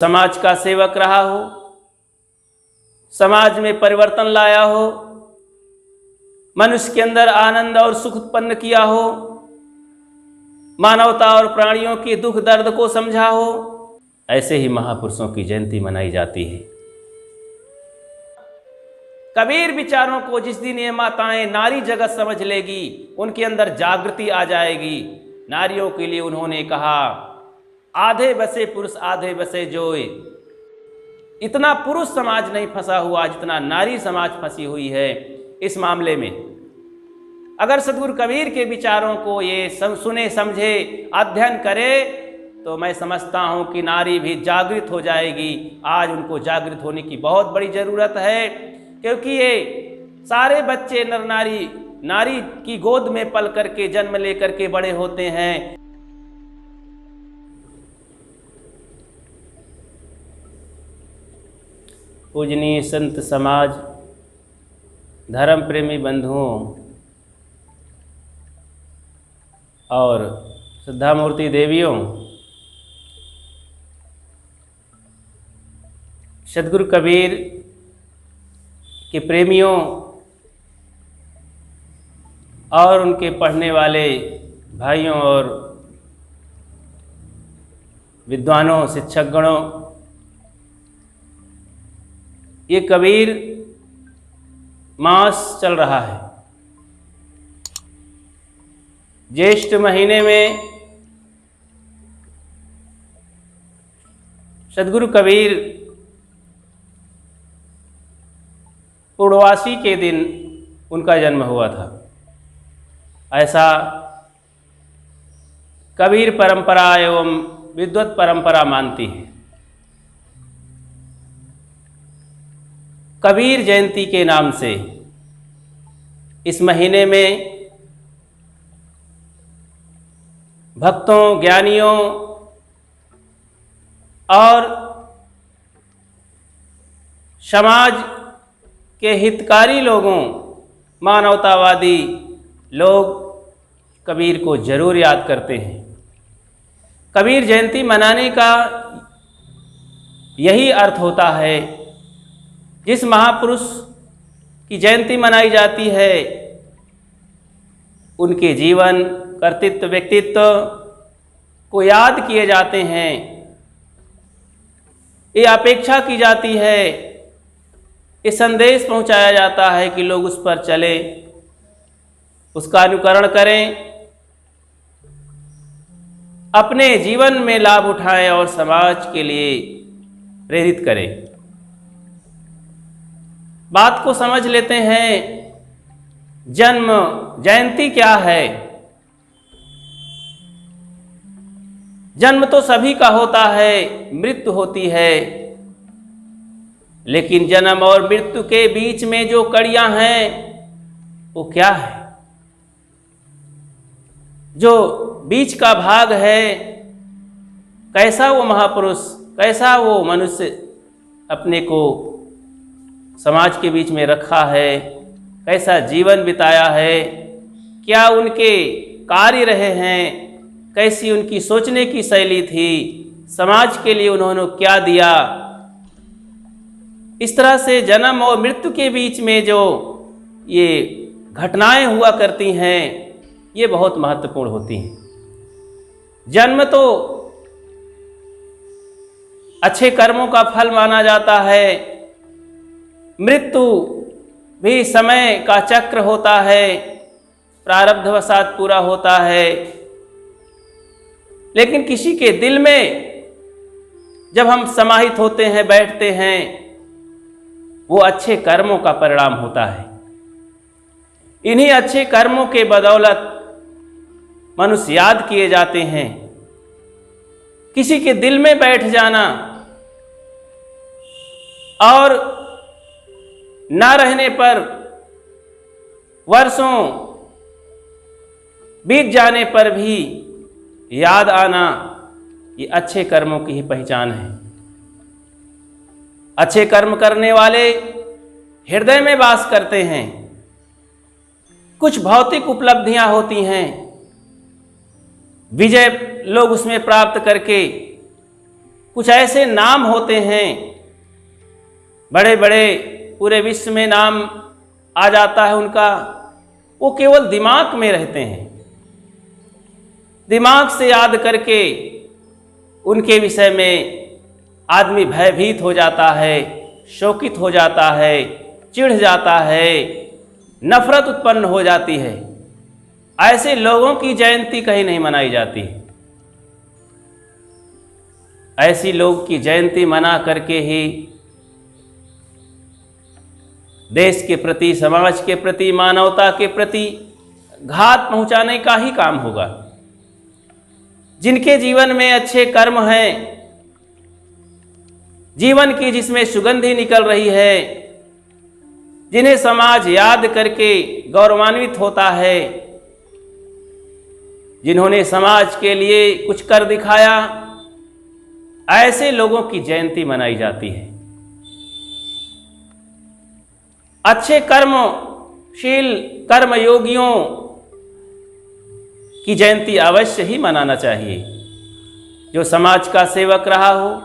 समाज का सेवक रहा हो, समाज में परिवर्तन लाया हो, मनुष्य के अंदर आनंद और सुख उत्पन्न किया हो, मानवता और प्राणियों के दुख दर्द को समझा हो, ऐसे ही महापुरुषों की जयंती मनाई जाती है। कबीर विचारों को जिस दिन ये माताएं नारी जगत समझ लेगी, उनके अंदर जागृति आ जाएगी। नारियों के लिए उन्होंने कहा, आधे बसे पुरुष आधे बसे जोए। इतना पुरुष समाज नहीं फंसा हुआ जितना नारी समाज फंसी हुई है इस मामले में। अगर सद्गुरु कबीर के विचारों को ये सुने समझे अध्ययन करे तो मैं समझता हूँ कि नारी भी जागृत हो जाएगी। आज उनको जागृत होने की बहुत बड़ी ज़रूरत है, क्योंकि ये सारे बच्चे नर नारी की गोद में पल करके जन्म लेकर के बड़े होते हैं। पूजनीय संत समाज, धर्म प्रेमी बंधुओं और श्रद्धामूर्ति देवियों, सद्गुरु कबीर के प्रेमियों और उनके पढ़ने वाले भाइयों और विद्वानों, शिक्षकगणों, ये कबीर मास चल रहा है। ज्येष्ठ महीने में सद्गुरु कबीर पूर्णवासी के दिन उनका जन्म हुआ था, ऐसा कबीर परंपरा एवं विद्वत परंपरा मानती है। कबीर जयंती के नाम से इस महीने में भक्तों, ज्ञानियों और समाज के हितकारी लोगों, मानवतावादी लोग कबीर को जरूर याद करते हैं। कबीर जयंती मनाने का यही अर्थ होता है। जिस महापुरुष की जयंती मनाई जाती है, उनके जीवन, कर्तृत्व, व्यक्तित्व को याद किए जाते हैं। ये अपेक्षा की जाती है, ये संदेश पहुंचाया जाता है कि लोग उस पर चलें, उसका अनुकरण करें, अपने जीवन में लाभ उठाएं और समाज के लिए प्रेरित करें। बात को समझ लेते हैं। जन्म जयंती क्या है? जन्म तो सभी का होता है, मृत्यु होती है, लेकिन जन्म और मृत्यु के बीच में जो कड़ियां हैं वो क्या है? जो बीच का भाग है, कैसा वो महापुरुष, कैसा वो मनुष्य अपने को समाज के बीच में रखा है, कैसा जीवन बिताया है, क्या उनके कार्य रहे हैं, कैसी उनकी सोचने की शैली थी, समाज के लिए उन्होंने क्या दिया। इस तरह से जन्म और मृत्यु के बीच में जो ये घटनाएं हुआ करती हैं, ये बहुत महत्वपूर्ण होती हैं। जन्म तो अच्छे कर्मों का फल माना जाता है, मृत्यु भी समय का चक्र होता है, प्रारब्धवशात पूरा होता है। लेकिन किसी के दिल में जब हम समाहित होते हैं, बैठते हैं, वो अच्छे कर्मों का परिणाम होता है। इन्हीं अच्छे कर्मों के बदौलत मनुष्य याद किए जाते हैं। किसी के दिल में बैठ जाना और न रहने पर, वर्षों बीत जाने पर भी याद आना, ये अच्छे कर्मों की ही पहचान है। अच्छे कर्म करने वाले हृदय में वास करते हैं। कुछ भौतिक उपलब्धियां होती हैं, विजय लोग उसमें प्राप्त करके कुछ ऐसे नाम होते हैं, बड़े बड़े पूरे विश्व में नाम आ जाता है उनका, वो केवल दिमाग में रहते हैं। दिमाग से याद करके उनके विषय में आदमी भयभीत हो जाता है, शोकित हो जाता है, चिढ़ जाता है, नफरत उत्पन्न हो जाती है। ऐसे लोगों की जयंती कहीं नहीं मनाई जाती। ऐसी लोगों की जयंती मना करके ही देश के प्रति, समाज के प्रति, मानवता के प्रति घात पहुंचाने का ही काम होगा। जिनके जीवन में अच्छे कर्म हैं, जीवन की जिसमें सुगंधी निकल रही है, जिन्हें समाज याद करके गौरवान्वित होता है, जिन्होंने समाज के लिए कुछ कर दिखाया, ऐसे लोगों की जयंती मनाई जाती है। अच्छे कर्मशील कर्मयोगियों की जयंती अवश्य ही मनाना चाहिए। जो समाज का सेवक रहा हो,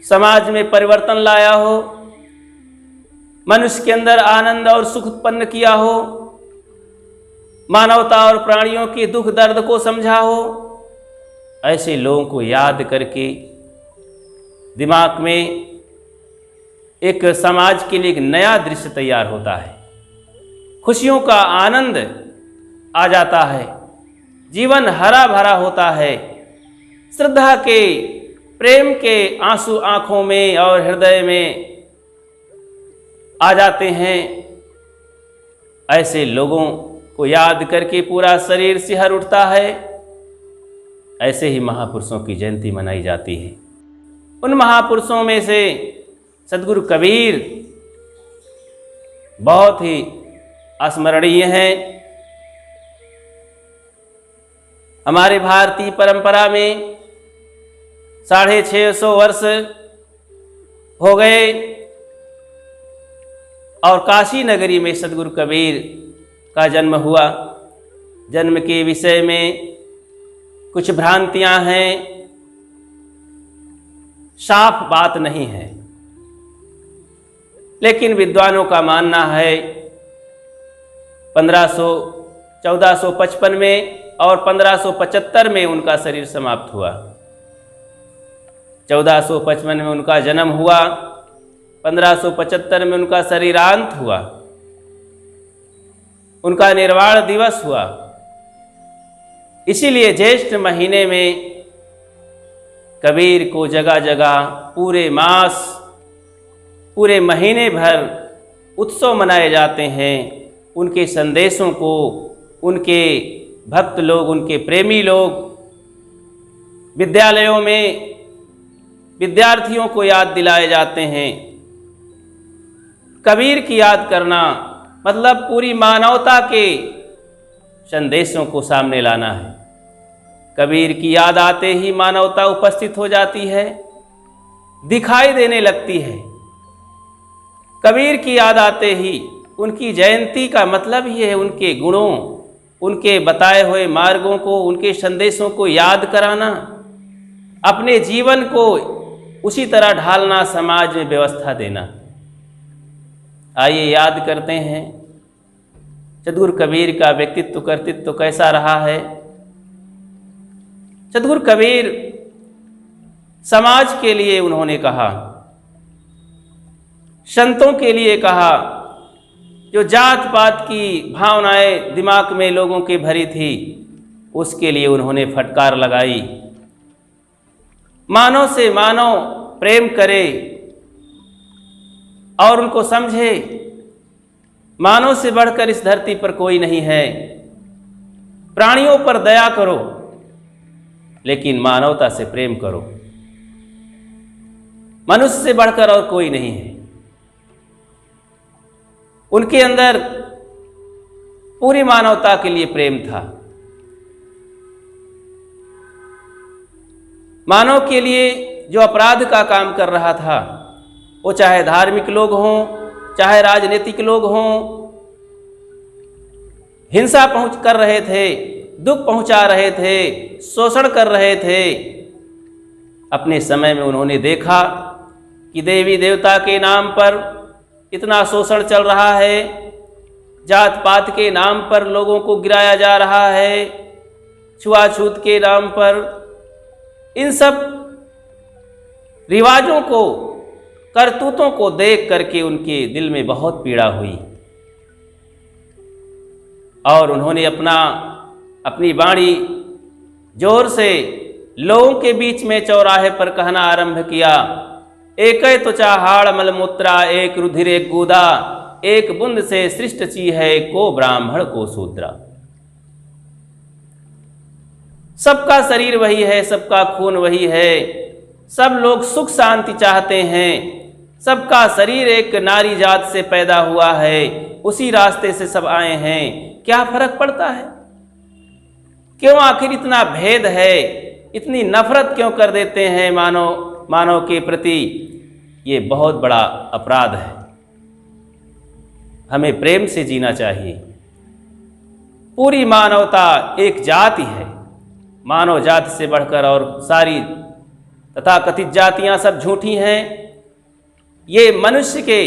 समाज में परिवर्तन लाया हो, मनुष्य के अंदर आनंद और सुख उत्पन्न किया हो, मानवता और प्राणियों के दुख दर्द को समझा हो, ऐसे लोगों को याद करके दिमाग में एक समाज के लिए एक नया दृश्य तैयार होता है। खुशियों का आनंद आ जाता है, जीवन हरा भरा होता है, श्रद्धा के, प्रेम के आंसू आंखों में और हृदय में आ जाते हैं। ऐसे लोगों को याद करके पूरा शरीर सिहर उठता है। ऐसे ही महापुरुषों की जयंती मनाई जाती है। उन महापुरुषों में से सद्गुरु कबीर बहुत ही स्मरणीय हैं। हमारे भारतीय परंपरा में 650 वर्ष हो गए और काशी नगरी में सद्गुरु कबीर का जन्म हुआ। जन्म के विषय में कुछ भ्रांतियां हैं, साफ बात नहीं है, लेकिन विद्वानों का मानना है 1455 में और 1575 में उनका शरीर समाप्त हुआ। 1455 में उनका जन्म हुआ, 1575 में उनका शरीरांत हुआ, उनका निर्वाण दिवस हुआ। इसीलिए ज्येष्ठ महीने में कबीर को जगह जगह पूरे मास, पूरे महीने भर उत्सव मनाए जाते हैं। उनके संदेशों को उनके भक्त लोग, उनके प्रेमी लोग विद्यालयों में विद्यार्थियों को याद दिलाए जाते हैं। कबीर की याद करना मतलब पूरी मानवता के संदेशों को सामने लाना है। कबीर की याद आते ही मानवता उपस्थित हो जाती है, दिखाई देने लगती है। कबीर की याद आते ही उनकी जयंती का मतलब ही है उनके गुणों, उनके बताए हुए मार्गों को, उनके संदेशों को याद कराना, अपने जीवन को उसी तरह ढालना, समाज में व्यवस्था देना। आइए याद करते हैं सद्गुरु कबीर का व्यक्तित्व कर्तृत्व कैसा रहा है। सद्गुरु कबीर समाज के लिए उन्होंने कहा, संतों के लिए कहा, जो जात पात की भावनाएं दिमाग में लोगों के भरी थी, उसके लिए उन्होंने फटकार लगाई। मानव से मानव प्रेम करे और उनको समझे। मानव से बढ़कर इस धरती पर कोई नहीं है। प्राणियों पर दया करो, लेकिन मानवता से प्रेम करो। मनुष्य से बढ़कर और कोई नहीं है। उनके अंदर पूरी मानवता के लिए प्रेम था। मानव के लिए जो अपराध का काम कर रहा था, वो चाहे धार्मिक लोग हों, चाहे राजनीतिक लोग हों, हिंसा कर रहे थे, दुख पहुंचा रहे थे, शोषण कर रहे थे, अपने समय में उन्होंने देखा कि देवी देवता के नाम पर इतना शोषण चल रहा है, जात पात के नाम पर लोगों को गिराया जा रहा है, छुआछूत के नाम पर, इन सब रिवाजों को, करतूतों को देख करके उनके दिल में बहुत पीड़ा हुई और उन्होंने अपनी वाणी जोर से लोगों के बीच में चौराहे पर कहना आरंभ किया, एक त्वचा हाड़ मलमूत्रा, एक रुधिर एक गूदा, एक बुंद से सृष्ट ची है, को ब्राह्मण को शूद्रा। सबका शरीर वही है, सबका खून वही है, सब लोग सुख शांति चाहते हैं, सबका शरीर एक नारी जात से पैदा हुआ है, उसी रास्ते से सब आए हैं, क्या फर्क पड़ता है? क्यों आखिर इतना भेद है, इतनी नफरत क्यों कर देते हैं मानव के प्रति? ये बहुत बड़ा अपराध है। हमें प्रेम से जीना चाहिए। पूरी मानवता एक जाति है, मानव जाति से बढ़कर, और सारी तथाकथित जातियां सब झूठी हैं। ये मनुष्य के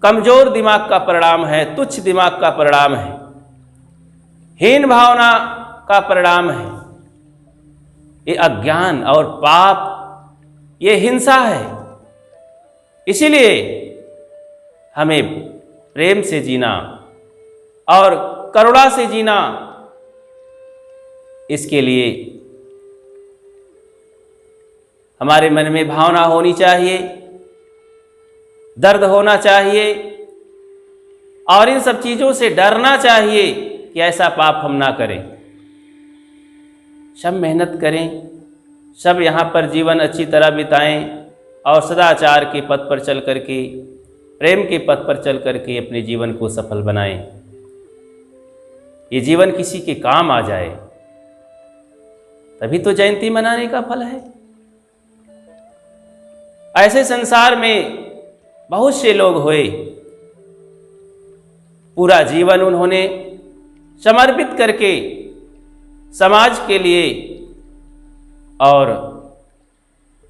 कमजोर दिमाग का परिणाम है, तुच्छ दिमाग का परिणाम है, हीन भावना का परिणाम है। ये अज्ञान और पाप, ये हिंसा है। इसीलिए हमें प्रेम से जीना और करुणा से जीना, इसके लिए हमारे मन में भावना होनी चाहिए, दर्द होना चाहिए और इन सब चीज़ों से डरना चाहिए कि ऐसा पाप हम ना करें। सब मेहनत करें, सब यहाँ पर जीवन अच्छी तरह बिताएं और सदाचार के पथ पर चल करके, प्रेम के पथ पर चल करके अपने जीवन को सफल बनाएं। ये जीवन किसी के काम आ जाए, तभी तो जयंती मनाने का फल है। ऐसे संसार में बहुत से लोग हुए, पूरा जीवन उन्होंने समर्पित करके समाज के लिए और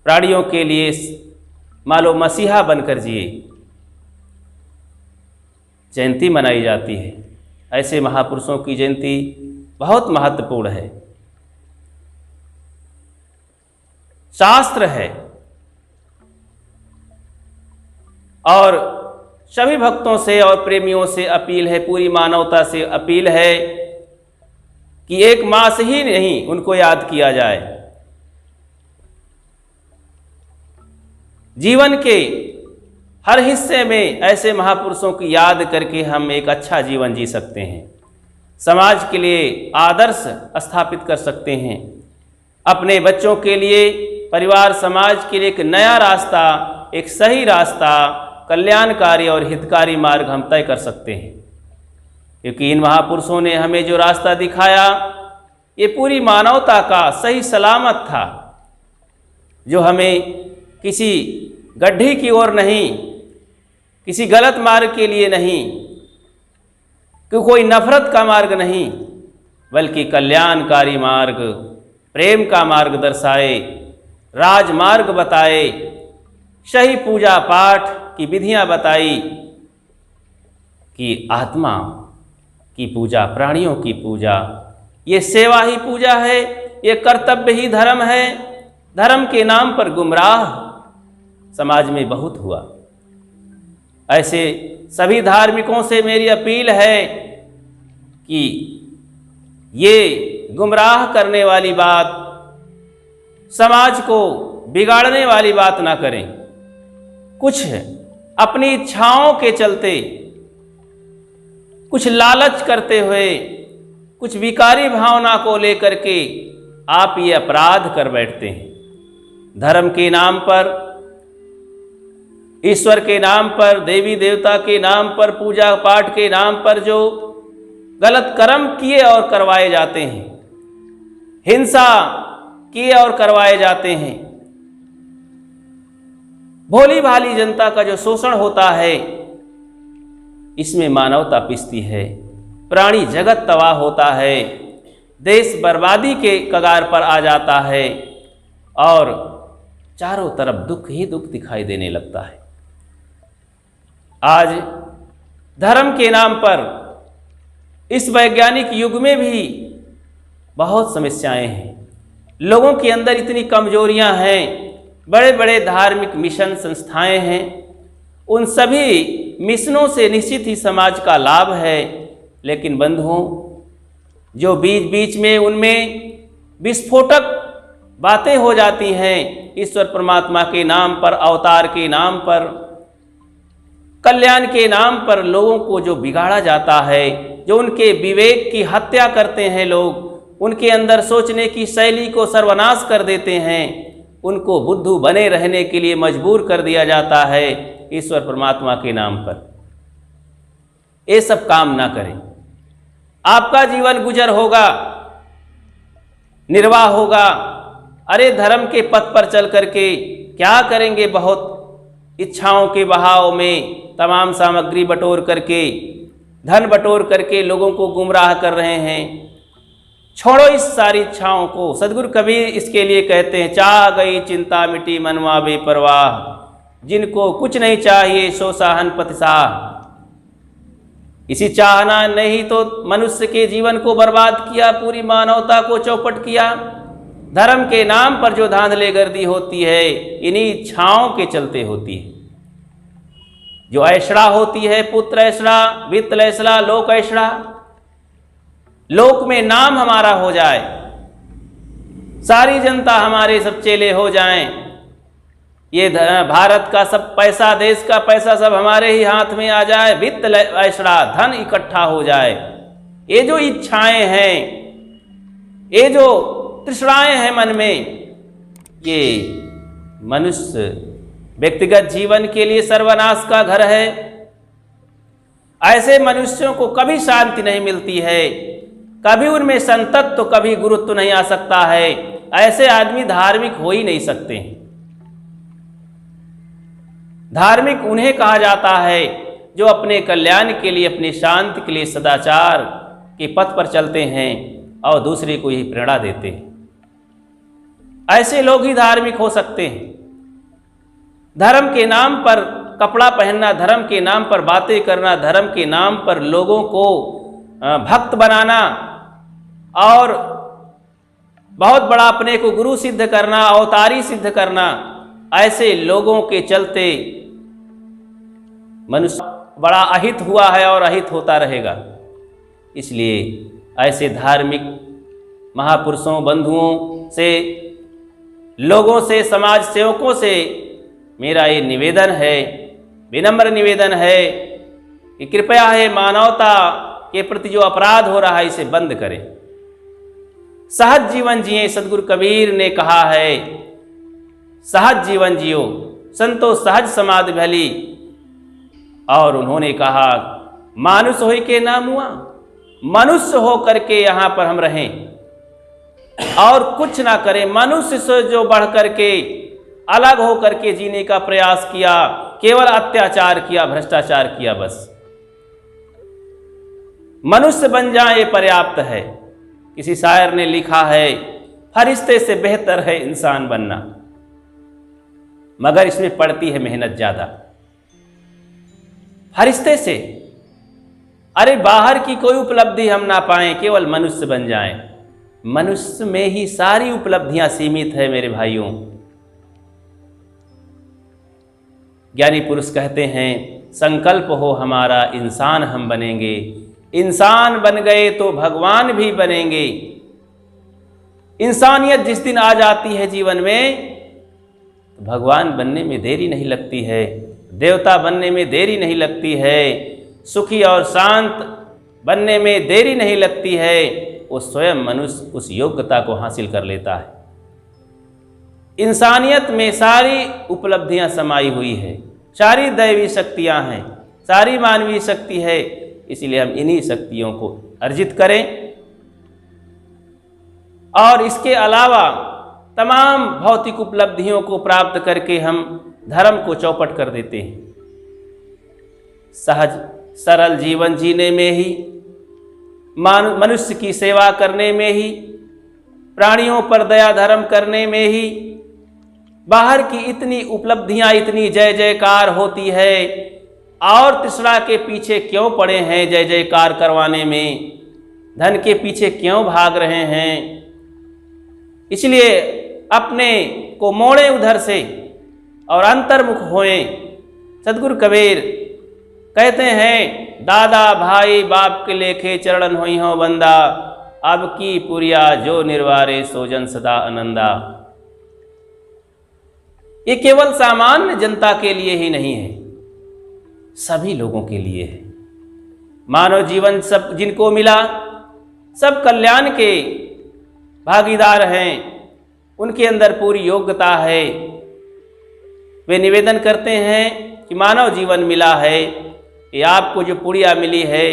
प्राणियों के लिए मालो मसीहा बनकर जिए। जयंती मनाई जाती है, ऐसे महापुरुषों की जयंती बहुत महत्वपूर्ण है। शास्त्र है और सभी भक्तों से और प्रेमियों से अपील है, पूरी मानवता से अपील है कि एक मास ही नहीं उनको याद किया जाए। जीवन के हर हिस्से में ऐसे महापुरुषों की याद करके हम एक अच्छा जीवन जी सकते हैं, समाज के लिए आदर्श स्थापित कर सकते हैं, अपने बच्चों के लिए, परिवार समाज के लिए एक नया रास्ता, एक सही रास्ता, कल्याणकारी और हितकारी मार्ग हम तय कर सकते हैं। क्योंकि इन महापुरुषों ने हमें जो रास्ता दिखाया, ये पूरी मानवता का सही सलामत था, जो हमें किसी गड्ढे की ओर नहीं, किसी गलत मार्ग के लिए नहीं, कि कोई नफरत का मार्ग नहीं, बल्कि कल्याणकारी मार्ग, प्रेम का मार्ग दर्शाए, राजमार्ग बताए, सही पूजा पाठ की विधियां बताई कि आत्मा की पूजा, प्राणियों की पूजा, ये सेवा ही पूजा है, ये कर्तव्य ही धर्म है। धर्म के नाम पर गुमराह समाज में बहुत हुआ। ऐसे सभी धार्मिकों से मेरी अपील है कि ये गुमराह करने वाली बात, समाज को बिगाड़ने वाली बात ना करें। कुछ अपनी इच्छाओं के चलते, कुछ लालच करते हुए, कुछ विकारी भावना को लेकर के आप ये अपराध कर बैठते हैं। धर्म के नाम पर, ईश्वर के नाम पर, देवी देवता के नाम पर, पूजा पाठ के नाम पर जो गलत कर्म किए और करवाए जाते हैं, हिंसा किए और करवाए जाते हैं, भोली भाली जनता का जो शोषण होता है, इसमें मानवता पिसती है, प्राणी जगत तबाह होता है, देश बर्बादी के कगार पर आ जाता है। और चारों तरफ दुख ही दुख दिखाई देने लगता है। आज धर्म के नाम पर इस वैज्ञानिक युग में भी बहुत समस्याएं हैं। लोगों के अंदर इतनी कमजोरियां हैं। बड़े बड़े धार्मिक मिशन संस्थाएं हैं, उन सभी मिशनों से निश्चित ही समाज का लाभ है, लेकिन बंधुओं, जो बीच बीच में उनमें विस्फोटक बातें हो जाती हैं, ईश्वर परमात्मा के नाम पर, अवतार के नाम पर, कल्याण के नाम पर लोगों को जो बिगाड़ा जाता है, जो उनके विवेक की हत्या करते हैं लोग, उनके अंदर सोचने की शैली को सर्वनाश कर देते हैं, उनको बुद्धू बने रहने के लिए मजबूर कर दिया जाता है ईश्वर परमात्मा के नाम पर। ये सब काम ना करें। आपका जीवन गुजर होगा, निर्वाह होगा। अरे धर्म के पथ पर चल करके क्या करेंगे? बहुत इच्छाओं के बहाव में तमाम सामग्री बटोर करके, धन बटोर करके लोगों को गुमराह कर रहे हैं। छोड़ो इस सारी इच्छाओं को। सदगुरु कबीर इसके लिए कहते हैं, चाह गई चिंता मिटी मनवा बेपरवाह, जिनको कुछ नहीं चाहिए सो साहन पतिसाह। इसी चाहना ने ही तो मनुष्य के जीवन को बर्बाद किया, पूरी मानवता को चौपट किया। धर्म के नाम पर जो धांधले गर्दी होती है, इन्हीं इच्छाओं के चलते होती है। जो ऐशड़ा होती है, पुत्र ऐशड़ा, वित्त ऐशड़ा, लोक ऐशड़ा, लोक में नाम हमारा हो जाए, सारी जनता हमारे सब चेले हो जाएं, ये भारत का सब पैसा, देश का पैसा सब हमारे ही हाथ में आ जाए, वित्त ऐशड़ा, धन इकट्ठा हो जाए। ये जो इच्छाएं हैं, ये जो तृष्णाएं हैं मन में, ये मनुष्य व्यक्तिगत जीवन के लिए सर्वनाश का घर है। ऐसे मनुष्यों को कभी शांति नहीं मिलती है, कभी उनमें संतत्व, कभी गुरुत्व नहीं आ सकता है। ऐसे आदमी धार्मिक हो ही नहीं सकते। धार्मिक उन्हें कहा जाता है जो अपने कल्याण के लिए, अपनी शांति के लिए सदाचार के पथ पर चलते हैं और दूसरे को ही प्रेरणा देते हैं। ऐसे लोग ही धार्मिक हो सकते हैं। धर्म के नाम पर कपड़ा पहनना, धर्म के नाम पर बातें करना, धर्म के नाम पर लोगों को भक्त बनाना और बहुत बड़ा अपने को गुरु सिद्ध करना, अवतारी सिद्ध करना, ऐसे लोगों के चलते मनुष्य बड़ा अहित हुआ है और अहित होता रहेगा। इसलिए ऐसे धार्मिक महापुरुषों, बंधुओं से, लोगों से, समाज सेवकों से मेरा ये निवेदन है, विनम्र निवेदन है कि कृपया है मानवता के प्रति जो अपराध हो रहा है इसे बंद करें। सहज जीवन जिए। सदगुरु कबीर ने कहा है, सहज जीवन जियो, संतो सहज समाधि भली। और उन्होंने कहा, मानुष होई के नाम हुआ, मनुष्य हो करके यहाँ पर हम रहें और कुछ ना करें। मनुष्य से जो बढ़ करके अलग हो करके जीने का प्रयास किया, केवल अत्याचार किया, भ्रष्टाचार किया, बस मनुष्य बन जाए ये पर्याप्त है। किसी शायर ने लिखा है, फरिश्ते से बेहतर है इंसान बनना, मगर इसमें पड़ती है मेहनत ज्यादा। फरिश्ते से, अरे बाहर की कोई उपलब्धि हम ना पाएं, केवल मनुष्य बन जाएं। मनुष्य में ही सारी उपलब्धियां सीमित है मेरे भाइयों। ज्ञानी पुरुष कहते हैं, संकल्प हो हमारा इंसान हम बनेंगे, इंसान बन गए तो भगवान भी बनेंगे। इंसानियत जिस दिन आ जाती है जीवन में, तो भगवान बनने में देरी नहीं लगती है, देवता बनने में देरी नहीं लगती है, सुखी और शांत बनने में देरी नहीं लगती है। वो स्वयं मनुष्य उस योग्यता को हासिल कर लेता है। इंसानियत में सारी उपलब्धियां समाई हुई है, सारी दैवी शक्तियां हैं, सारी मानवीय शक्ति है। इसलिए हम इन्हीं शक्तियों को अर्जित करें और इसके अलावा तमाम भौतिक उपलब्धियों को प्राप्त करके हम धर्म को चौपट कर देते हैं। सहज सरल जीवन जीने में ही, मनुष्य की सेवा करने में ही, प्राणियों पर दया धर्म करने में ही, बाहर की इतनी उपलब्धियां, इतनी जय जयकार होती है, और तृष्णा के पीछे क्यों पड़े हैं जय जयकार करवाने में, धन के पीछे क्यों भाग रहे हैं। इसलिए अपने को मोड़े उधर से और अंतर्मुख होए। सदगुरु कबीर कहते हैं, दादा भाई बाप के लेखे चरणन होई हो बंदा, अब की पुरिया जो निर्वारे सोजन सदा आनंदा। ये केवल सामान्य जनता के लिए ही नहीं है, सभी लोगों के लिए है। मानव जीवन सब जिनको मिला सब कल्याण के भागीदार हैं, उनके अंदर पूरी योग्यता है। वे निवेदन करते हैं कि मानव जीवन मिला है, ये आपको जो पुड़िया मिली है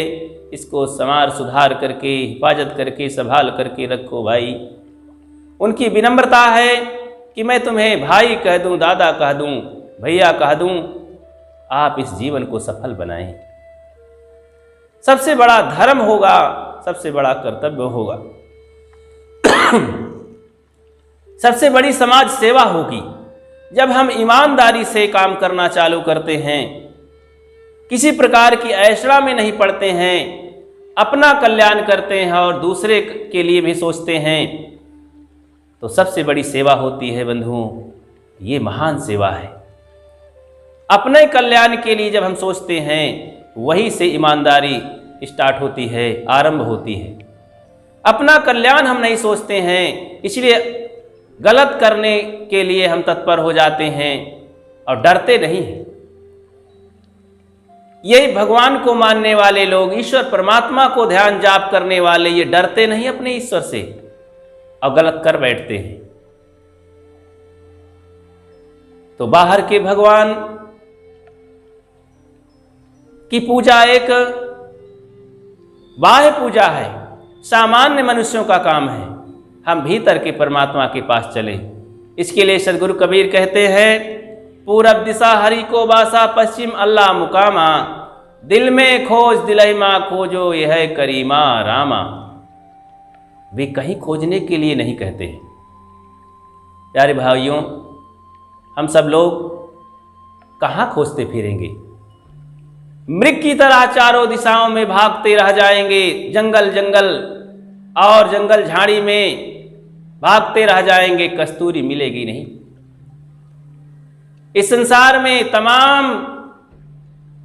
इसको संवार सुधार करके, हिफाजत करके, संभाल करके रखो भाई। उनकी विनम्रता है कि मैं तुम्हें भाई कह दूं, दादा कह दूं, भैया कह दूं, आप इस जीवन को सफल बनाएं। सबसे बड़ा धर्म होगा, सबसे बड़ा कर्तव्य होगा, सबसे बड़ी समाज सेवा होगी जब हम ईमानदारी से काम करना चालू करते हैं, किसी प्रकार की ऐशड़ा में नहीं पड़ते हैं, अपना कल्याण करते हैं और दूसरे के लिए भी सोचते हैं, तो सबसे बड़ी सेवा होती है बंधुओं। ये महान सेवा है। अपने कल्याण के लिए जब हम सोचते हैं, वहीं से ईमानदारी स्टार्ट होती है, आरंभ होती है। अपना कल्याण हम नहीं सोचते हैं, इसलिए गलत करने के लिए हम तत्पर हो जाते हैं और डरते नहीं हैं। यही भगवान को मानने वाले लोग, ईश्वर परमात्मा को ध्यान जाप करने वाले, ये डरते नहीं अपने ईश्वर से और गलत कर बैठते हैं। तो बाहर के भगवान की पूजा एक बाह्य पूजा है, सामान्य मनुष्यों का काम है। हम भीतर के परमात्मा के पास चले। इसके लिए सदगुरु कबीर कहते हैं, पूरब दिशा हरि को बासा, पश्चिम अल्लाह मुकामा, दिल में खोज दिलहि माँ खोजो, यह करीमा रामा। वे कहीं खोजने के लिए नहीं कहते हैं। प्यारे भाइयों, हम सब लोग कहाँ खोजते फिरेंगे? मृग की तरह चारों दिशाओं में भागते रह जाएंगे, जंगल जंगल और जंगल झाड़ी में भागते रह जाएंगे, कस्तूरी मिलेगी नहीं। इस संसार में तमाम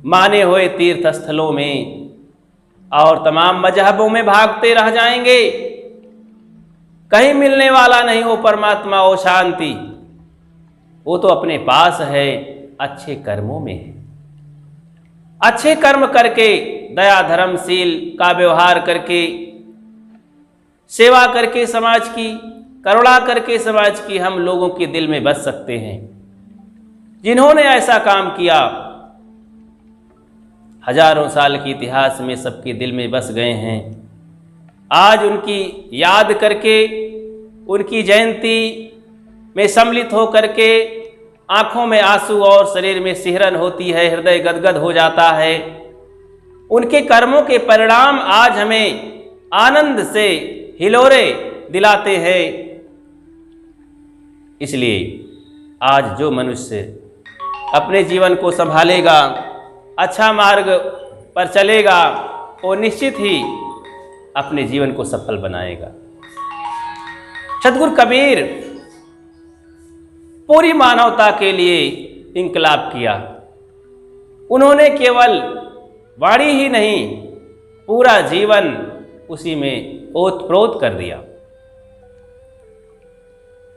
माने हुए तीर्थ स्थलों में और तमाम मजहबों में भागते रह जाएंगे, कहीं मिलने वाला नहीं वो परमात्मा, वो शांति। वो तो अपने पास है, अच्छे कर्मों में है। अच्छे कर्म करके, दया धर्मशील का व्यवहार करके, सेवा करके समाज की, करुणा करके समाज की, हम लोगों के दिल में बस सकते हैं। जिन्होंने ऐसा काम किया, हजारों साल के इतिहास में सबके दिल में बस गए हैं। आज उनकी याद करके, उनकी जयंती में सम्मिलित हो करके आंखों में आंसू और शरीर में सिहरन होती है, हृदय गदगद हो जाता है। उनके कर्मों के परिणाम आज हमें आनंद से हिलोरे दिलाते हैं। इसलिए आज जो मनुष्य अपने जीवन को संभालेगा, अच्छा मार्ग पर चलेगा, वो निश्चित ही अपने जीवन को सफल बनाएगा। सदगुरु कबीर पूरी मानवता के लिए इंकलाब किया। उन्होंने केवल वाणी ही नहीं, पूरा जीवन उसी में ओतप्रोत कर दिया।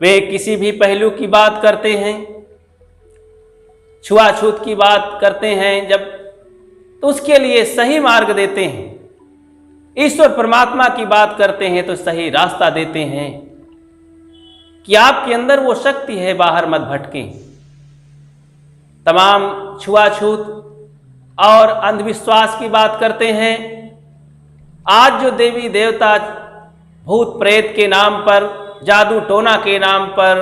वे किसी भी पहलू की बात करते हैं, छुआछूत की बात करते हैं जब, तो उसके लिए सही मार्ग देते हैं। ईश्वर परमात्मा की बात करते हैं तो सही रास्ता देते हैं कि आपके अंदर वो शक्ति है, बाहर मत भटकें। तमाम छुआछूत और अंधविश्वास की बात करते हैं। आज जो देवी देवता भूत प्रेत के नाम पर, जादू टोना के नाम पर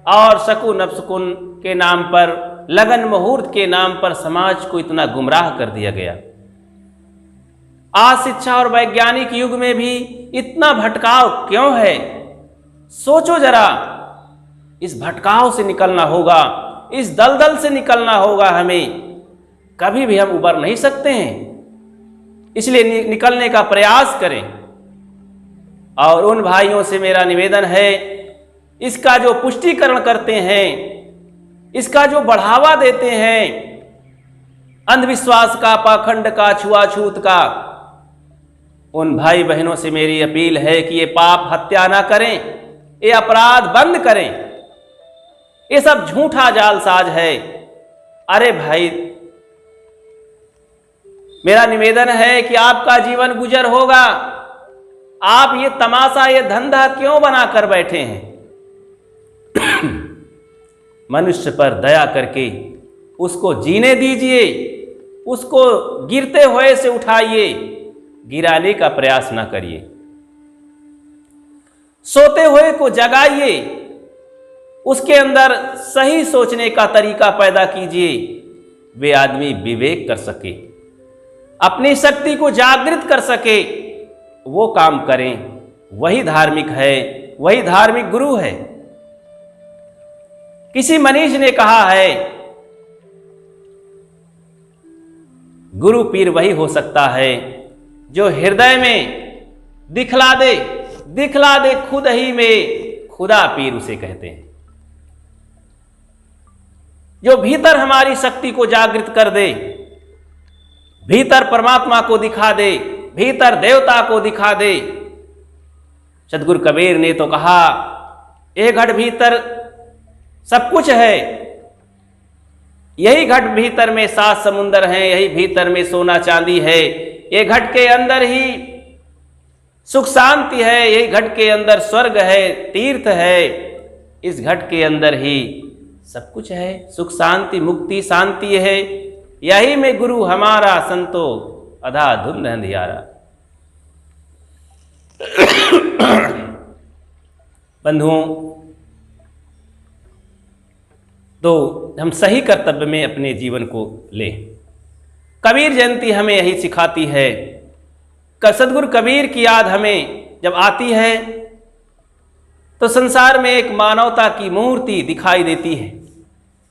और शकुन अपशकुन के नाम पर, लगन मुहूर्त के नाम पर समाज को इतना गुमराह कर दिया गया। आज शिक्षा और वैज्ञानिक युग में भी इतना भटकाव क्यों है? सोचो जरा, इस भटकाव से निकलना होगा, इस दलदल से निकलना होगा हमें। कभी भी हम उबर नहीं सकते हैं, इसलिए निकलने का प्रयास करें। और उन भाइयों से मेरा निवेदन है, इसका जो पुष्टिकरण करते हैं, इसका जो बढ़ावा देते हैं, अंधविश्वास का, पाखंड का, छुआछूत का, उन भाई बहनों से मेरी अपील है कि ये पाप हत्या ना करें, ये अपराध बंद करें। ये सब झूठा जालसाज है। अरे भाई, मेरा निवेदन है कि आपका जीवन गुजर होगा, आप ये तमाशा, ये धंधा क्यों बनाकर बैठे हैं? मनुष्य पर दया करके उसको जीने दीजिए, उसको गिरते हुए से उठाइए, गिराने का प्रयास ना करिए। सोते हुए को जगाइए, उसके अंदर सही सोचने का तरीका पैदा कीजिए, वे आदमी विवेक कर सके, अपनी शक्ति को जागृत कर सके, वो काम करें। वही धार्मिक है, वही धार्मिक गुरु है। किसी मनीष ने कहा है, गुरु पीर वही हो सकता है जो हृदय में दिखला दे खुद ही में, खुदा पीर उसे कहते हैं। जो भीतर हमारी शक्ति को जागृत कर दे, भीतर परमात्मा को दिखा दे, भीतर देवता को दिखा दे। सदगुरु कबीर ने तो कहा, ये घट भीतर सब कुछ है, यही घट भीतर में 7 समुंदर हैं, यही भीतर में सोना चांदी है, ये घट के अंदर ही सुख शांति है, यही घट के अंदर स्वर्ग है, तीर्थ है, इस घट के अंदर ही सब कुछ है, सुख शांति मुक्ति शांति है, यही में गुरु हमारा, संतो अधा धुंध अंधियारा। बंधुओं, तो हम सही कर्तव्य में अपने जीवन को लें। कबीर जयंती हमें यही सिखाती है। सदगुरु कबीर की याद हमें जब आती है तो संसार में एक मानवता की मूर्ति दिखाई देती है।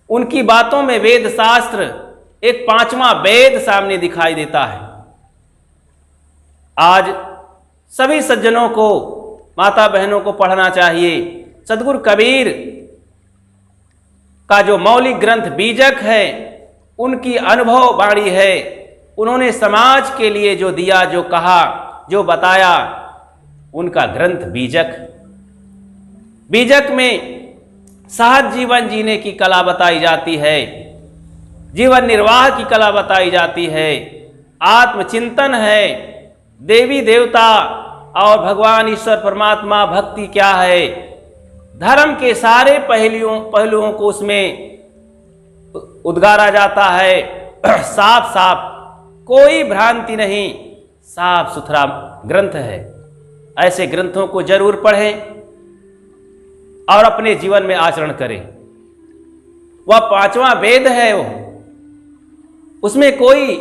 उनकी बातों में वेद शास्त्र, एक 5वां वेद सामने दिखाई देता है। आज सभी सज्जनों को, माता बहनों को पढ़ना चाहिए। सदगुरु कबीर का जो मौलिक ग्रंथ बीजक है, उनकी अनुभव बाणी है। उन्होंने समाज के लिए जो दिया, जो कहा, जो बताया, उनका ग्रंथ बीजक। बीजक में सहज जीवन जीने की कला बताई जाती है, जीवन निर्वाह की कला बताई जाती है, आत्मचिंतन है, देवी देवता और भगवान ईश्वर परमात्मा भक्ति क्या है, धर्म के सारे पहलुओं को उसमें उद्गारा जाता है। साफ साफ, कोई भ्रांति नहीं, साफ सुथरा ग्रंथ है। ऐसे ग्रंथों को जरूर पढ़ें और अपने जीवन में आचरण करें। वह 5वां वेद है, उसमें कोई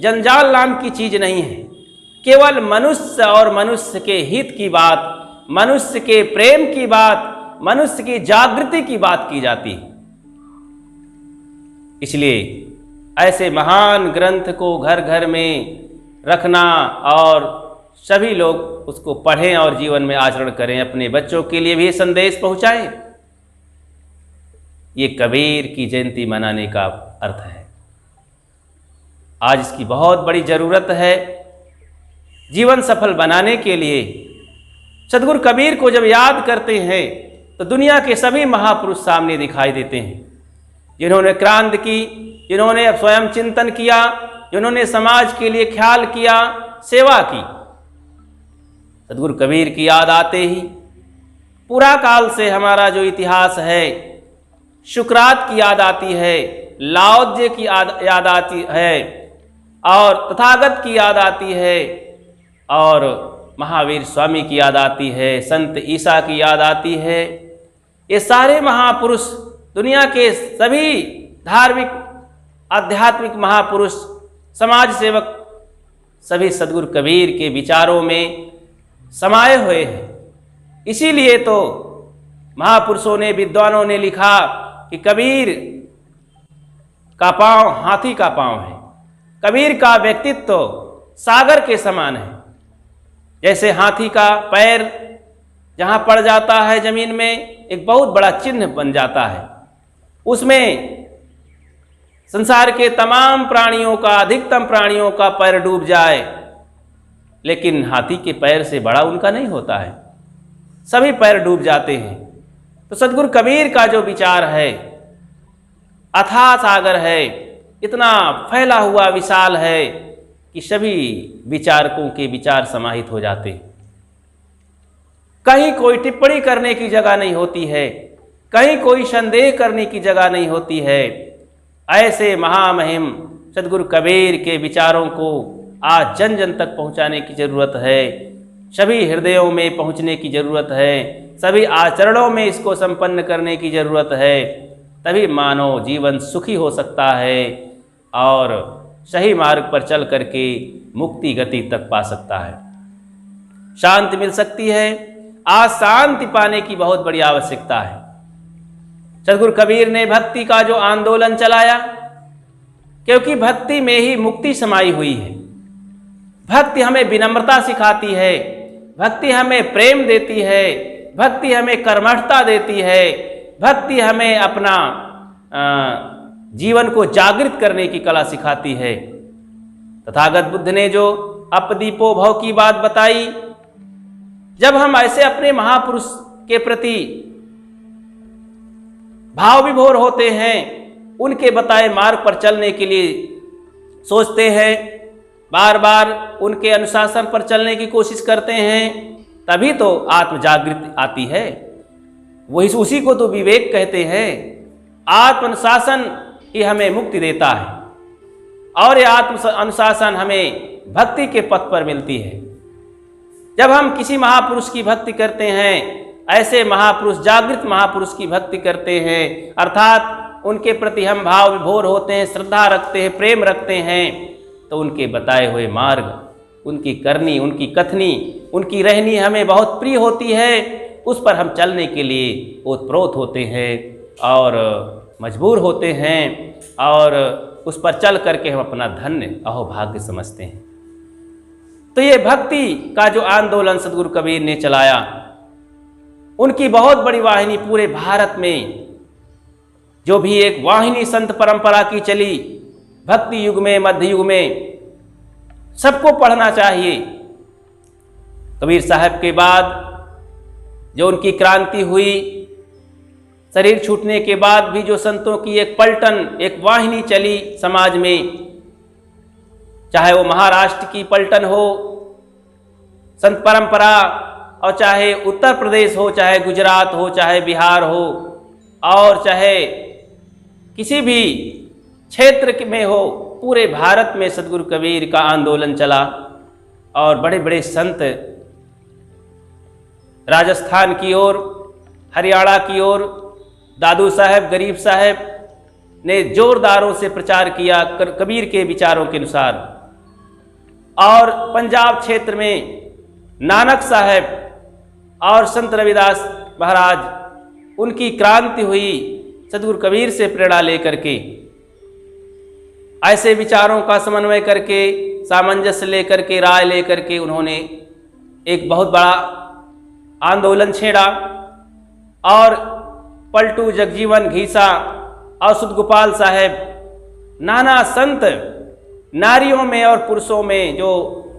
जंजाल नाम की चीज नहीं है। केवल मनुष्य और मनुष्य के हित की बात, मनुष्य के प्रेम की बात, मनुष्य की जागृति की बात की जाती है। इसलिए ऐसे महान ग्रंथ को घर घर में रखना और सभी लोग उसको पढ़ें और जीवन में आचरण करें। अपने बच्चों के लिए भी संदेश पहुंचाएं। ये कबीर की जयंती मनाने का अर्थ है। आज इसकी बहुत बड़ी जरूरत है जीवन सफल बनाने के लिए। सदगुरु कबीर को जब याद करते हैं तो दुनिया के सभी महापुरुष सामने दिखाई देते हैं, जिन्होंने क्रांति की, जिन्होंने स्वयं चिंतन किया, जिन्होंने समाज के लिए ख्याल किया, सेवा की। सदगुरु कबीर की याद आते ही पूरा काल से हमारा जो इतिहास है, शुक्रात की याद आती है, लाओत्से की याद आती है, और तथागत की याद आती है, और महावीर स्वामी की याद आती है, संत ईसा की याद आती है। ये सारे महापुरुष, दुनिया के सभी धार्मिक आध्यात्मिक महापुरुष, समाज सेवक, सभी सदगुरु कबीर के विचारों में समाये हुए हैं। इसीलिए तो महापुरुषों ने, विद्वानों ने लिखा कि कबीर का पांव हाथी का पांव है, कबीर का व्यक्तित्व सागर के समान है। जैसे हाथी का पैर जहां पड़ जाता है जमीन में, एक बहुत बड़ा चिन्ह बन जाता है, उसमें संसार के तमाम प्राणियों का, अधिकतम प्राणियों का पैर डूब जाए, लेकिन हाथी के पैर से बड़ा उनका नहीं होता है, सभी पैर डूब जाते हैं। तो सद्गुरु कबीर का जो विचार है अथाह सागर है, इतना फैला हुआ विशाल है कि सभी विचारकों के विचार समाहित हो जाते हैं। कहीं कोई टिप्पणी करने की जगह नहीं होती है, कहीं कोई संदेह करने की जगह नहीं होती है। ऐसे महामहिम सद्गुरु कबीर के विचारों को आज जन जन तक पहुंचाने की जरूरत है, सभी हृदयों में पहुंचने की जरूरत है, सभी आचरणों में इसको संपन्न करने की जरूरत है। तभी मानव जीवन सुखी हो सकता है और सही मार्ग पर चल करके मुक्ति गति तक पा सकता है, शांति मिल सकती है। आज शांति पाने की बहुत बड़ी आवश्यकता है। सद्गुरु कबीर ने भक्ति का जो आंदोलन चलाया, क्योंकि भक्ति में ही मुक्ति समाई हुई है। भक्ति हमें विनम्रता सिखाती है, भक्ति हमें प्रेम देती है, भक्ति हमें कर्मठता देती है, भक्ति हमें अपना जीवन को जागृत करने की कला सिखाती है। तथागत बुद्ध ने जो अपदीपो भव की बात बताई, जब हम ऐसे अपने महापुरुष के प्रति भाव विभोर होते हैं, उनके बताए मार्ग पर चलने के लिए सोचते हैं, बार बार उनके अनुशासन पर चलने की कोशिश करते हैं, तभी तो आत्म जागृति आती है। वही उसी को तो विवेक कहते हैं। आत्म अनुशासन ही हमें मुक्ति देता है और यह आत्म अनुशासन हमें भक्ति के पथ पर मिलती है। जब हम किसी महापुरुष की भक्ति करते हैं, ऐसे महापुरुष, जागृत महापुरुष की भक्ति करते हैं, अर्थात उनके प्रति हम भाव विभोर होते हैं, श्रद्धा रखते हैं, प्रेम रखते हैं, तो उनके बताए हुए मार्ग, उनकी करनी, उनकी कथनी, उनकी रहनी हमें बहुत प्रिय होती है। उस पर हम चलने के लिए ओतप्रोत होते हैं और मजबूर होते हैं और उस पर चल करके हम अपना धन्य अहोभाग्य समझते हैं। तो ये भक्ति का जो आंदोलन सद्गुरु कबीर ने चलाया, उनकी बहुत बड़ी वाहिनी पूरे भारत में, जो भी एक वाहिनी संत परंपरा की चली भक्ति युग में, मध्य युग में, सबको पढ़ना चाहिए। कबीर साहब के बाद जो उनकी क्रांति हुई, शरीर छूटने के बाद भी जो संतों की एक पलटन, एक वाहिनी चली समाज में, चाहे वो महाराष्ट्र की पलटन हो, संत परंपरा, और चाहे उत्तर प्रदेश हो, चाहे गुजरात हो, चाहे बिहार हो, और चाहे किसी भी क्षेत्र में हो, पूरे भारत में सद्गुरु कबीर का आंदोलन चला और बड़े बड़े संत राजस्थान की ओर, हरियाणा की ओर, दादू साहब, गरीब साहब ने जोरदारों से प्रचार किया कबीर के विचारों के अनुसार। और पंजाब क्षेत्र में नानक साहब और संत रविदास महाराज, उनकी क्रांति हुई सद्गुरु कबीर से प्रेरणा लेकर के। ऐसे विचारों का समन्वय करके, सामंजस्य लेकर के, राय लेकर के उन्होंने एक बहुत बड़ा आंदोलन छेड़ा और पलटू, जगजीवन घीसा और सुदगोपाल साहब, नाना संत, नारियों में और पुरुषों में जो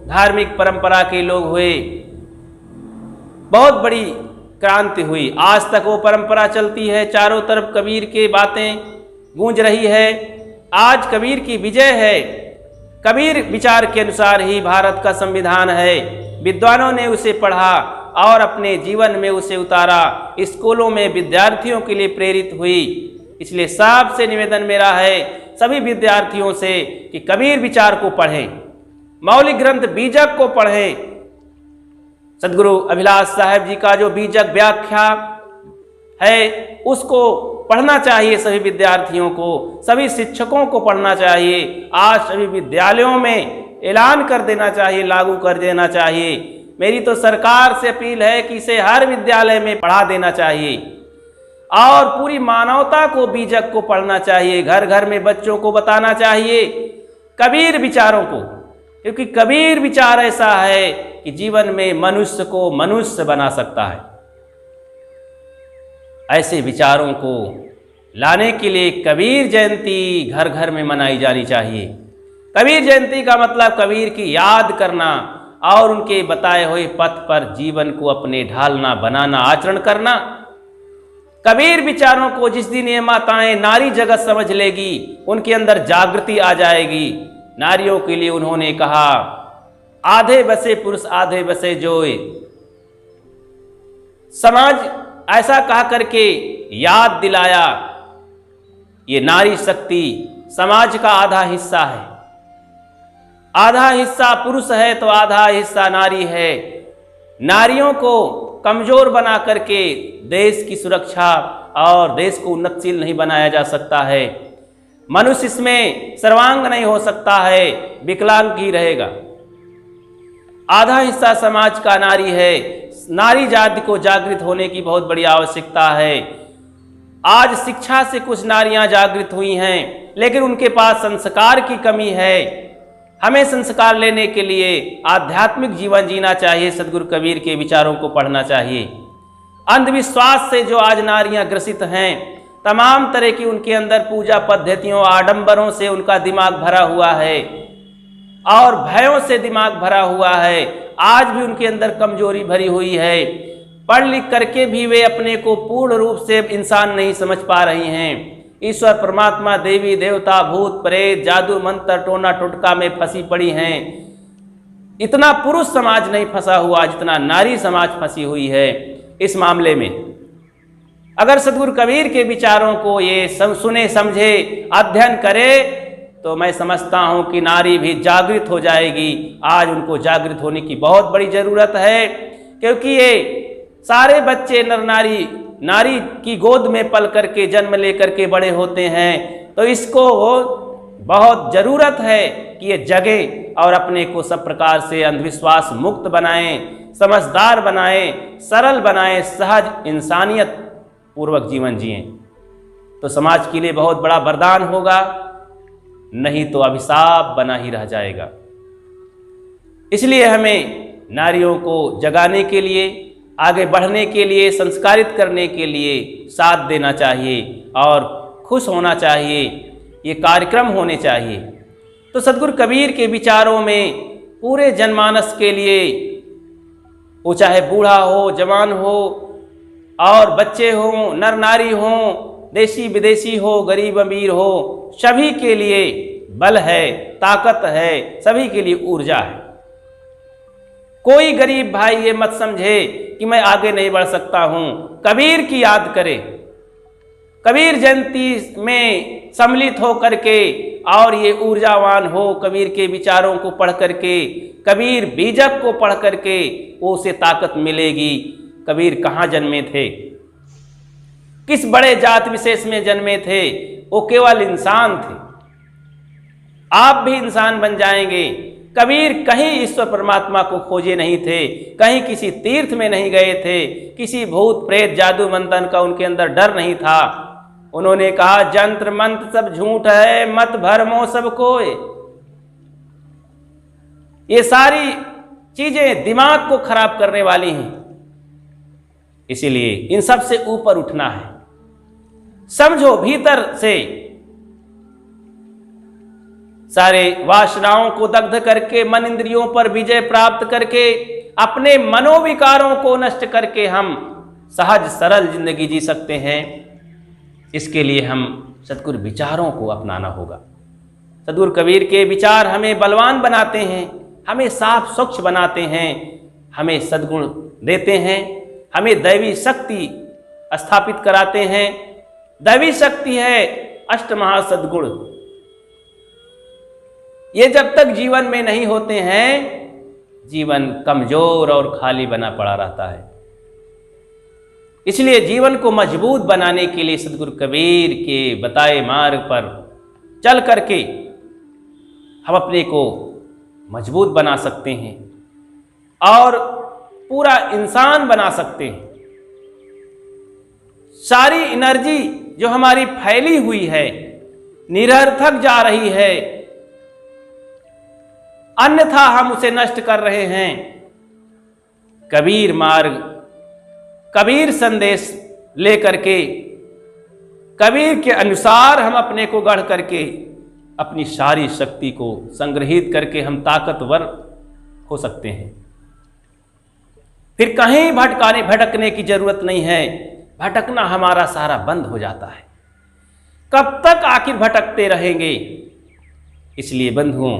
धार्मिक परंपरा के लोग हुए, बहुत बड़ी क्रांति हुई। आज तक वो परंपरा चलती है, चारों तरफ कबीर की बातें गूंज रही है। आज कबीर की विजय है। कबीर विचार के अनुसार ही भारत का संविधान है। विद्वानों ने उसे पढ़ा और अपने जीवन में उसे उतारा, स्कूलों में विद्यार्थियों के लिए प्रेरित हुई। इसलिए सबसे निवेदन मेरा है सभी विद्यार्थियों से कि कबीर विचार को पढ़ें, मौलिक ग्रंथ बीजक को पढ़ें। सद्गुरु अभिलाष साहब जी का जो बीजक व्याख्या है उसको पढ़ना चाहिए सभी विद्यार्थियों को, सभी शिक्षकों को पढ़ना चाहिए। आज सभी विद्यालयों में ऐलान कर देना चाहिए, लागू कर देना चाहिए। मेरी तो सरकार से अपील है कि इसे हर विद्यालय में पढ़ा देना चाहिए। और पूरी मानवता को बीजक को पढ़ना चाहिए, घर घर में बच्चों को बताना चाहिए कबीर विचारों को, क्योंकि कबीर विचार ऐसा है कि जीवन में मनुष्य को मनुष्य बना सकता है। ऐसे विचारों को लाने के लिए कबीर जयंती घर घर में मनाई जानी चाहिए। कबीर जयंती का मतलब कबीर की याद करना और उनके बताए हुए पथ पर जीवन को अपने ढालना, बनाना, आचरण करना। कबीर विचारों को जिस दिन ये माताएं नारी जगत समझ लेगी, उनके अंदर जागृति आ जाएगी। नारियों के लिए उन्होंने कहा, आधे बसे पुरुष आधे बसे जोए। समाज ऐसा कहा करके याद दिलाया, ये नारी शक्ति समाज का आधा हिस्सा है। आधा हिस्सा पुरुष है तो आधा हिस्सा नारी है। नारियों को कमजोर बना करके देश की सुरक्षा और देश को उन्नतशील नहीं बनाया जा सकता है। मनुष्य इसमें सर्वांग नहीं हो सकता है, विकलांग ही रहेगा। आधा हिस्सा समाज का नारी है। नारी जाति को जागृत होने की बहुत बड़ी आवश्यकता है। आज शिक्षा से कुछ नारियां जागृत हुई हैं, लेकिन उनके पास संस्कार की कमी है। हमें संस्कार लेने के लिए आध्यात्मिक जीवन जीना चाहिए, सदगुरु कबीर के विचारों को पढ़ना चाहिए। अंधविश्वास से जो आज नारियां ग्रसित हैं, तमाम तरह की उनके अंदर पूजा पद्धतियों, आडंबरों से उनका दिमाग भरा हुआ है और भयों से दिमाग भरा हुआ है। आज भी उनके अंदर कमजोरी भरी हुई है। पढ़ लिख करके भी वे अपने को पूर्ण रूप से इंसान नहीं समझ पा रही हैं। ईश्वर, परमात्मा, देवी देवता, भूत प्रेत, जादू मंत्र, टोना टोटका में फंसी पड़ी हैं। इतना पुरुष समाज नहीं फंसा हुआ जितना नारी समाज फंसी हुई है इस मामले में। अगर सदगुरु कबीर के विचारों को ये सुने, समझे, अध्ययन करे, तो मैं समझता हूं कि नारी भी जागृत हो जाएगी। आज उनको जागृत होने की बहुत बड़ी जरूरत है, क्योंकि ये सारे बच्चे नर नारी की गोद में पल करके जन्म लेकर के बड़े होते हैं। तो इसको बहुत जरूरत है कि ये जगे और अपने को सब प्रकार से अंधविश्वास मुक्त बनाएं, समझदार बनाएं, सरल बनाएं, सहज इंसानियत पूर्वक जीवन जिएं। तो समाज के लिए बहुत बड़ा वरदान होगा, नहीं तो अभिशाप बना ही रह जाएगा। इसलिए हमें नारियों को जगाने के लिए, आगे बढ़ने के लिए, संस्कारित करने के लिए साथ देना चाहिए और खुश होना चाहिए। ये कार्यक्रम होने चाहिए। तो सदगुरु कबीर के विचारों में पूरे जनमानस के लिए, वो चाहे बूढ़ा हो, जवान हो और बच्चे हों, नर नारी हों, देशी विदेशी हो, गरीब अमीर हो, सभी के लिए बल है, ताकत है, सभी के लिए ऊर्जा है। कोई गरीब भाई ये मत समझे कि मैं आगे नहीं बढ़ सकता हूं। कबीर की याद करे, कबीर जयंती में सम्मिलित हो करके और ये ऊर्जावान हो, कबीर के विचारों को पढ़ करके, कबीर बीजक को पढ़ करके वो उसे ताकत मिलेगी। कबीर कहाँ जन्मे थे, किस बड़े जात विशेष में जन्मे थे? वो केवल इंसान थे। आप भी इंसान बन जाएंगे। कबीर कहीं ईश्वर परमात्मा को खोजे नहीं थे, कहीं किसी तीर्थ में नहीं गए थे, किसी भूत प्रेत जादू मंथन का उनके अंदर डर नहीं था। उन्होंने कहा, जंत्र मंत्र सब झूठ है, मत भरमो सब कोय। ये सारी चीजें दिमाग को खराब करने वाली हैं। इसीलिए इन सब से ऊपर उठना है। समझो, भीतर से सारे वासनाओं को दग्ध करके, मन इंद्रियों पर विजय प्राप्त करके, अपने मनोविकारों को नष्ट करके हम सहज सरल जिंदगी जी सकते हैं। इसके लिए हम सदगुरु विचारों को अपनाना होगा। सदगुरु कबीर के विचार हमें बलवान बनाते हैं, हमें साफ स्वच्छ बनाते हैं, हमें सद्गुण देते हैं, हमें दैवी शक्ति स्थापित कराते हैं। दैवी शक्ति है अष्टमहासद्गुण। ये जब तक जीवन में नहीं होते हैं, जीवन कमजोर और खाली बना पड़ा रहता है। इसलिए जीवन को मजबूत बनाने के लिए सदगुरु कबीर के बताए मार्ग पर चल करके हम अपने को मजबूत बना सकते हैं और पूरा इंसान बना सकते हैं। सारी एनर्जी जो हमारी फैली हुई है, निरर्थक जा रही है, अन्यथा हम उसे नष्ट कर रहे हैं। कबीर मार्ग, कबीर संदेश लेकर के, कबीर के अनुसार हम अपने को गढ़ करके अपनी सारी शक्ति को संग्रहित करके हम ताकतवर हो सकते हैं। फिर कहीं भटकने की जरूरत नहीं है। भटकना हमारा सारा बंद हो जाता है। कब तक आखिर भटकते रहेंगे? इसलिए बंधुओं,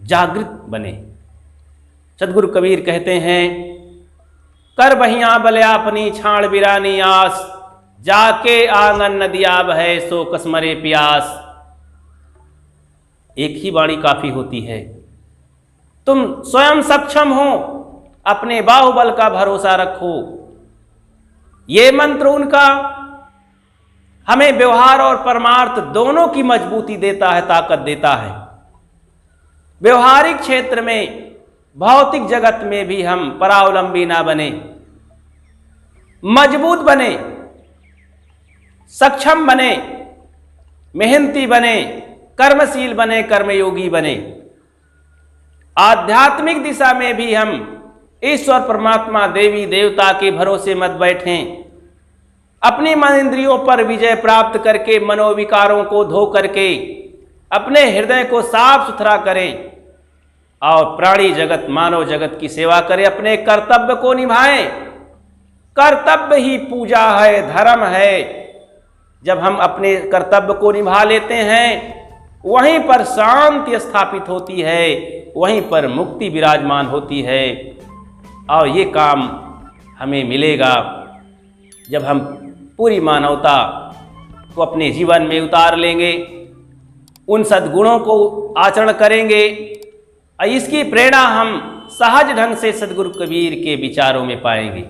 जागृत बने। सदगुरु कबीर कहते हैं, कर बहिया बलिया अपनी छाण बिरानी आस, जाके आंगन नदिया बहे सो कसमरे प्यास। एक ही वाणी काफी होती है। तुम स्वयं सक्षम हो, अपने बाहुबल का भरोसा रखो। ये मंत्र उनका हमें व्यवहार और परमार्थ दोनों की मजबूती देता है, ताकत देता है। व्यवहारिक क्षेत्र में, भौतिक जगत में भी हम परावलंबी ना बने, मजबूत बने, सक्षम बने, मेहनती बने, कर्मशील बने, कर्मयोगी बने। आध्यात्मिक दिशा में भी हम ईश्वर परमात्मा देवी देवता के भरोसे मत बैठें। अपनी मन इंद्रियों पर विजय प्राप्त करके मनोविकारों को धो करके अपने हृदय को साफ सुथरा करें और प्राणी जगत, मानव जगत की सेवा करें। अपने कर्तव्य को निभाएं। कर्तव्य ही पूजा है, धर्म है। जब हम अपने कर्तव्य को निभा लेते हैं, वहीं पर शांति स्थापित होती है, वहीं पर मुक्ति विराजमान होती है। और ये काम हमें मिलेगा जब हम पूरी मानवता को अपने जीवन में उतार लेंगे, उन सद्गुणों को आचरण करेंगे। और इसकी प्रेरणा हम सहज ढंग से सदगुरु कबीर के विचारों में पाएंगे।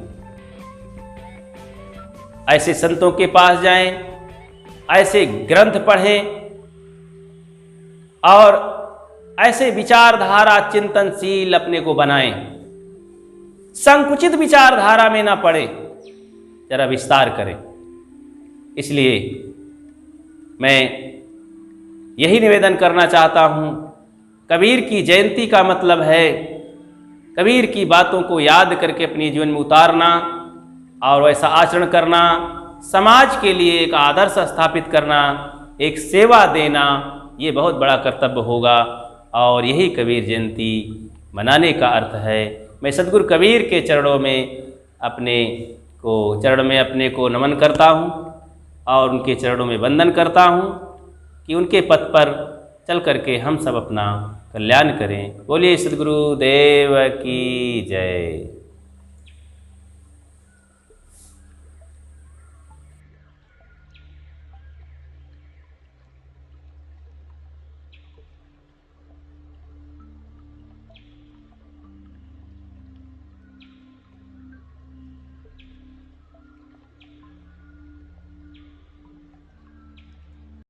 ऐसे संतों के पास जाएं, ऐसे ग्रंथ पढ़ें और ऐसे विचारधारा चिंतनशील अपने को बनाएं। संकुचित विचारधारा में ना पड़े, जरा विस्तार करें। इसलिए मैं यही निवेदन करना चाहता हूं, कबीर की जयंती का मतलब है कबीर की बातों को याद करके अपने जीवन में उतारना और वैसा आचरण करना, समाज के लिए एक आदर्श स्थापित करना, एक सेवा देना, ये बहुत बड़ा कर्तव्य होगा। और यही कबीर जयंती मनाने का अर्थ है। मैं सदगुरु कबीर के चरणों में अपने को नमन करता हूँ और उनके चरणों में वंदन करता हूँ कि उनके पथ पर चल करके हम सब अपना कल्याण करें। बोलिए सदगुरु देव की जय।